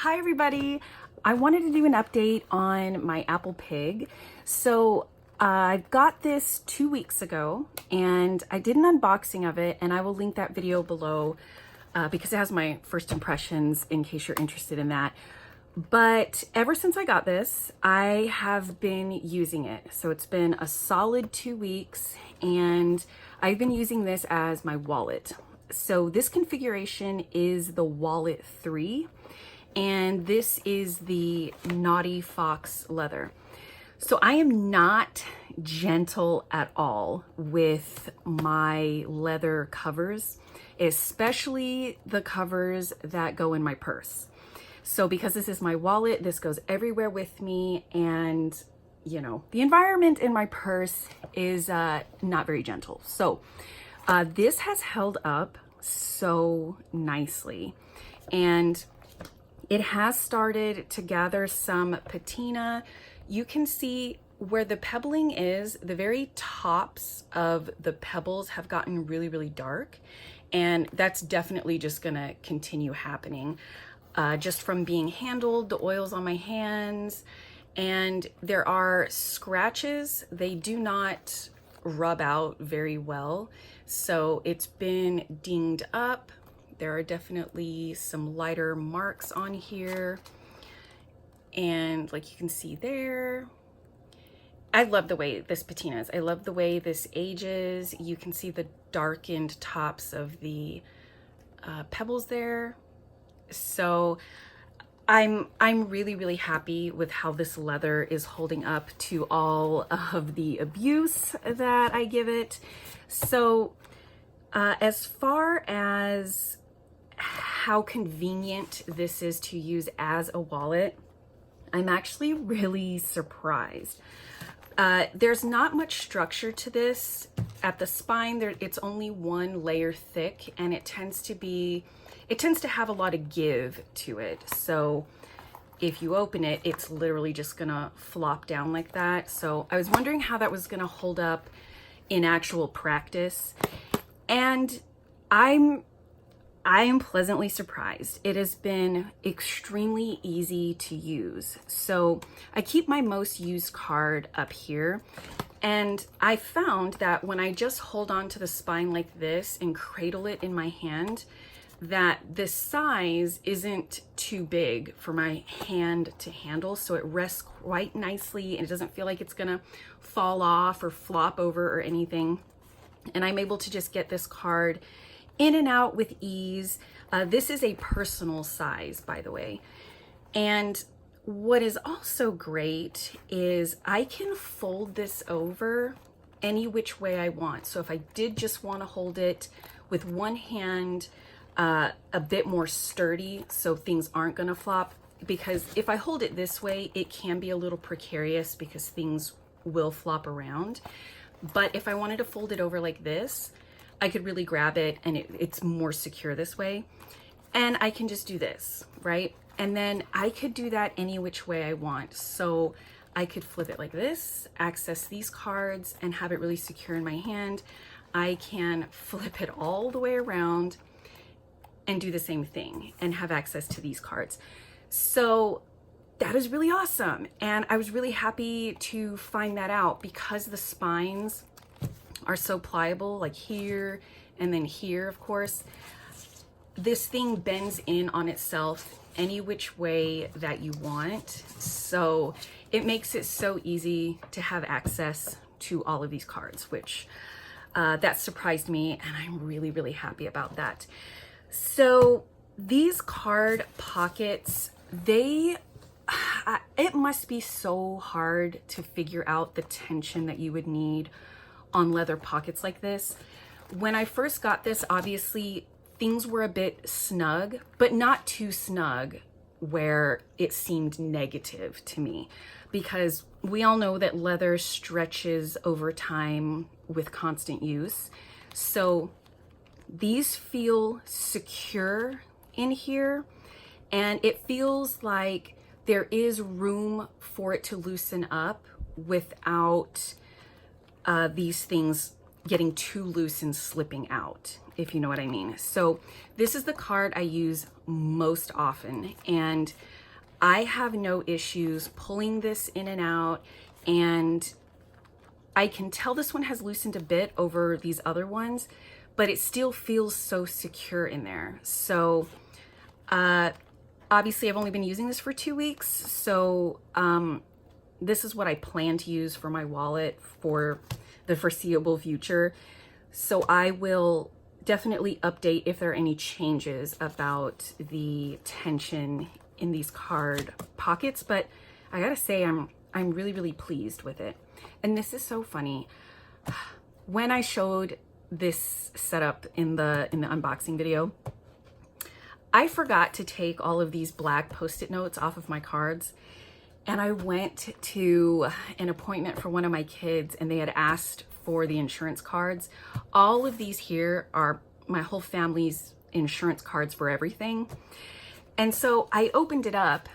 Hi everybody! I wanted to do an update on my Apple Pig. So I got this 2 weeks ago and I did an unboxing of it, and I will link that video below because it has my first impressions in case you're interested in that. But ever since I got this, I have been using it. So it's been a solid 2 weeks and I've been using this as my wallet. So this configuration is the Wallet 3. And this is the Naughty Fox leather. So I am not gentle at all with my leather covers, especially the covers that go in my purse. So because this is my wallet, this goes everywhere with me, and you know, the environment in my purse is not very gentle. So this has held up so nicely, and it has started to gather some patina. You can see where the pebbling is, the very tops of the pebbles have gotten really, really dark. And that's definitely just gonna continue happening just from being handled, the oils on my hands. And there are scratches. They do not rub out very well. So it's been dinged up. There are definitely some lighter marks on here. And like you can see there, I love the way this patinas. I love the way this ages. You can see the darkened tops of the pebbles there. So I'm really, really happy with how this leather is holding up to all of the abuse that I give it. So as far as how convenient this is to use as a wallet, I'm actually really surprised. There's not much structure to this. At the spine, it's only one layer thick, and it tends to have a lot of give to it. So if you open it, it's literally just gonna flop down like that. So I was wondering how that was gonna hold up in actual practice, and I am pleasantly surprised. It has been extremely easy to use. So I keep my most used card up here, and I found that when I just hold on to the spine like this and cradle it in my hand, that this size isn't too big for my hand to handle. So it rests quite nicely and it doesn't feel like it's gonna fall off or flop over or anything. And I'm able to just get this card in and out with ease. This is a personal size, by the way. And what is also great is I can fold this over any which way I want. So if I did just want to hold it with one hand, a bit more sturdy so things aren't going to flop, because if I hold it this way, it can be a little precarious because things will flop around. But if I wanted to fold it over like this, I could really grab it, and it's more secure this way. And I can just do this, right? And then I could do that any which way I want. So I could flip it like this, access these cards, and have it really secure in my hand. I can flip it all the way around and do the same thing and have access to these cards. So that is really awesome. And I was really happy to find that out because the spines are so pliable, like here and then here, of course. This thing bends in on itself any which way that you want. So it makes it so easy to have access to all of these cards, which that surprised me, and I'm really, really happy about that. So these card pockets, it must be so hard to figure out the tension that you would need on leather pockets like this. When I first got this, obviously things were a bit snug, but not too snug where it seemed negative to me, because we all know that leather stretches over time with constant use. So these feel secure in here, and it feels like there is room for it to loosen up without these things getting too loose and slipping out, if you know what I mean. So this is the card I use most often, and I have no issues pulling this in and out, and I can tell this one has loosened a bit over these other ones, but it still feels so secure in there. So obviously I've only been using this for 2 weeks, so this is what I plan to use for my wallet for the foreseeable future. So I will definitely update if there are any changes about the tension in these card pockets, but I gotta say I'm really, really pleased with it. And this is so funny. When I showed this setup in the unboxing video, I forgot to take all of these black Post-it notes off of my cards, and I went to an appointment for one of my kids, and they had asked for the insurance cards. All of these here are my whole family's insurance cards for everything. And so I opened it up,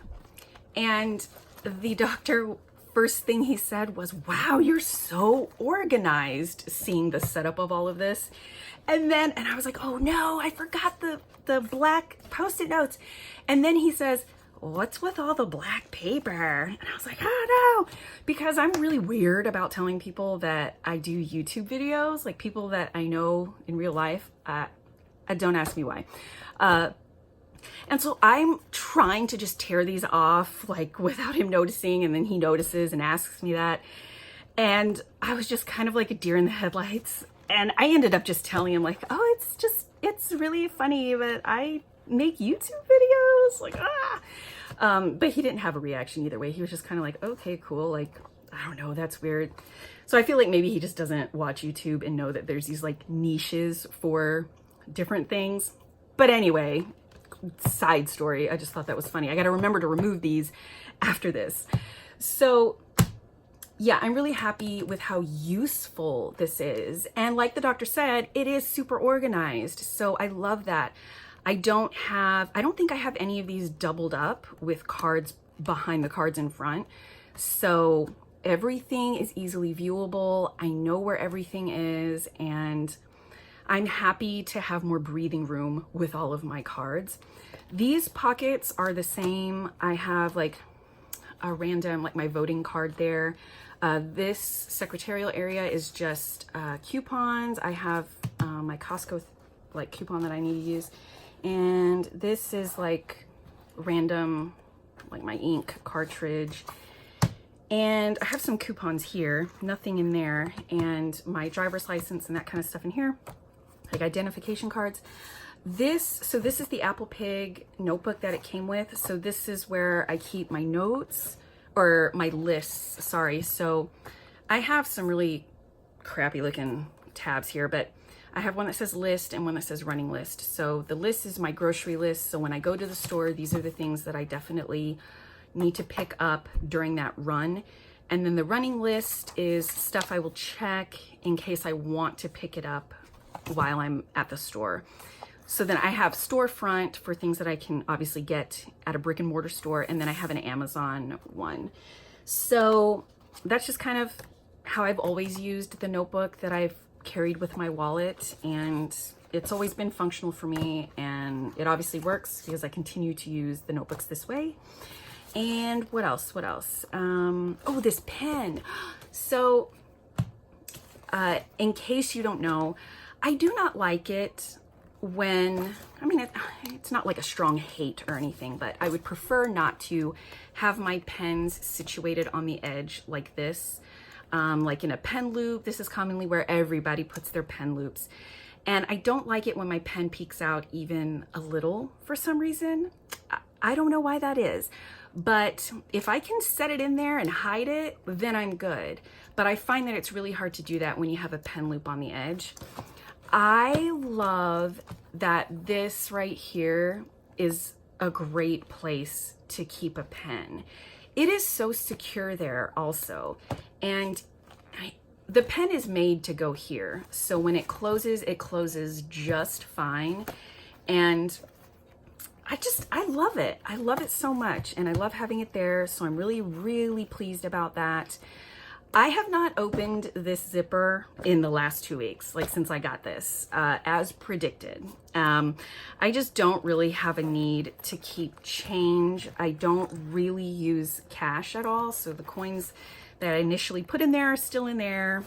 and the doctor, first thing he said was, "Wow, you're so organized," seeing the setup of all of this. And I was like, "Oh no, I forgot the black Post-it notes." And then he says, "What's with all the black paper?" And I was like, "Oh no," because I'm really weird about telling people that I do YouTube videos, like people that I know in real life. Don't ask me why. And so I'm trying to just tear these off, like without him noticing, and then he notices and asks me that. And I was just kind of like a deer in the headlights. And I ended up just telling him like, "Oh, it's really funny that I make YouTube videos." Like, but he didn't have a reaction either way. He was just kind of like, "Okay, cool. Like, I don't know, that's weird." So I feel like maybe he just doesn't watch YouTube and know that there's these like niches for different things. But anyway, side story, I just thought that was funny. I got to remember to remove these after this. So yeah, I'm really happy with how useful this is. And like the doctor said, it is super organized. So I love that. I don't think I have any of these doubled up with cards behind the cards in front. So everything is easily viewable. I know where everything is, and I'm happy to have more breathing room with all of my cards. These pockets are the same. I have like a random, like my voting card there. This secretarial area is just coupons. I have my Costco like coupon that I need to use. And this is like random, like my ink cartridge. And I have some coupons here, nothing in there. And my driver's license and that kind of stuff in here, like identification cards. So this is the Apple Pig notebook that it came with. So this is where I keep my notes, or my lists, sorry. So I have some really crappy looking tabs here, but I have one that says list and one that says running list. So the list is my grocery list. So when I go to the store, these are the things that I definitely need to pick up during that run. And then the running list is stuff I will check in case I want to pick it up while I'm at the store. So then I have storefront for things that I can obviously get at a brick and mortar store, and then I have an Amazon one. So that's just kind of how I've always used the notebook that I've carried with my wallet, and it's always been functional for me, and it obviously works because I continue to use the notebooks this way. And what else? Oh, this pen. So in case you don't know, I do not like it when, it's not like a strong hate or anything, but I would prefer not to have my pens situated on the edge like this, like in a pen loop. This is commonly where everybody puts their pen loops. And I don't like it when my pen peeks out even a little for some reason. I don't know why that is, but if I can set it in there and hide it, then I'm good. But I find that it's really hard to do that when you have a pen loop on the edge. I love that this right here is a great place to keep a pen. It is so secure there also. And the pen is made to go here. So when it closes just fine. And I love it. I love it so much. And I love having it there. So I'm really, really pleased about that. I have not opened this zipper in the last 2 weeks, like since I got this, as predicted. I just don't really have a need to keep change. I don't really use cash at all. So the coins that I initially put in there are still in there.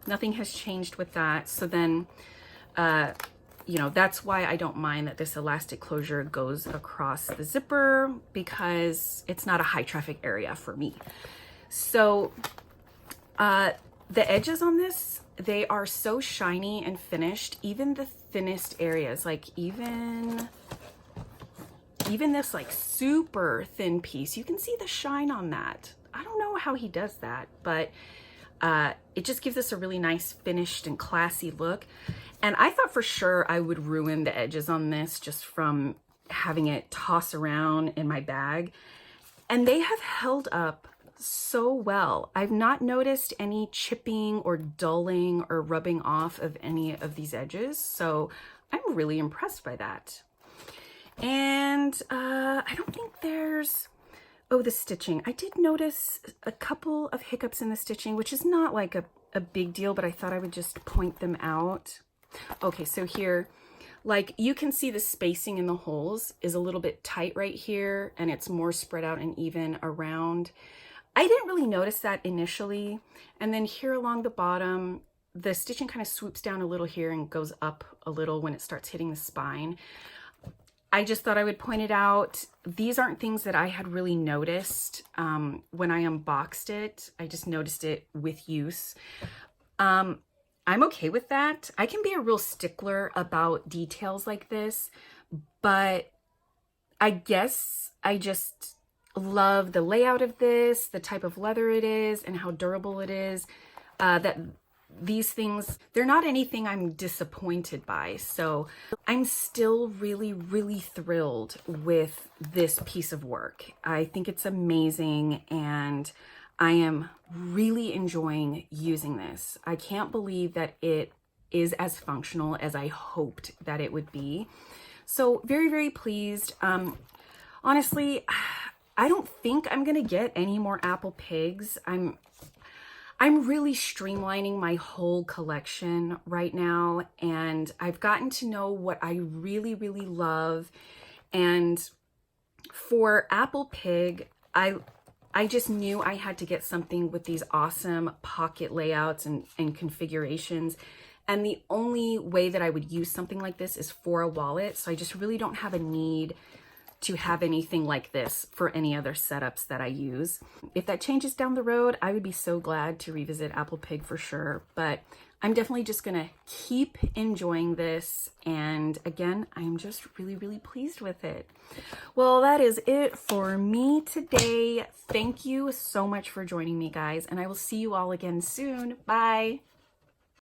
Nothing has changed with that. So then, you know, that's why I don't mind that this elastic closure goes across the zipper, because it's not a high traffic area for me. So the edges on this, they are so shiny and finished. Even the thinnest areas, like even this like super thin piece, you can see the shine on that. I don't know how he does that, but it just gives us a really nice finished and classy look. And I thought for sure I would ruin the edges on this just from having it toss around in my bag. And they have held up so well. I've not noticed any chipping or dulling or rubbing off of any of these edges. So I'm really impressed by that. And I don't think there's, oh, the stitching. I did notice a couple of hiccups in the stitching, which is not like a big deal, but I thought I would just point them out. Okay, so here, like you can see the spacing in the holes is a little bit tight right here, and it's more spread out and even around. I didn't really notice that initially. And then here along the bottom, the stitching kind of swoops down a little here and goes up a little when it starts hitting the spine. I just thought I would point it out. These aren't things that I had really noticed when I unboxed it. I just noticed it with use. I'm okay with that. I can be a real stickler about details like this, but I guess I just love the layout of this, the type of leather it is, and how durable it is. That these things, they're not anything I'm disappointed by. So I'm still really, really thrilled with this piece of work. I think it's amazing, and I am really enjoying using this. I can't believe that it is as functional as I hoped that it would be. So very, very pleased. Honestly, I don't think I'm gonna get any more Apple Pigs. I'm really streamlining my whole collection right now, and I've gotten to know what I really, really love. And for Apple Pig, I just knew I had to get something with these awesome pocket layouts and configurations. And the only way that I would use something like this is for a wallet. So I just really don't have a need to have anything like this for any other setups that I use. If that changes down the road, I would be so glad to revisit Apple Pig for sure. But I'm definitely just gonna keep enjoying this. And again, I'm just really, really pleased with it. Well, that is it for me today. Thank you so much for joining me, guys, and I will see you all again soon. Bye.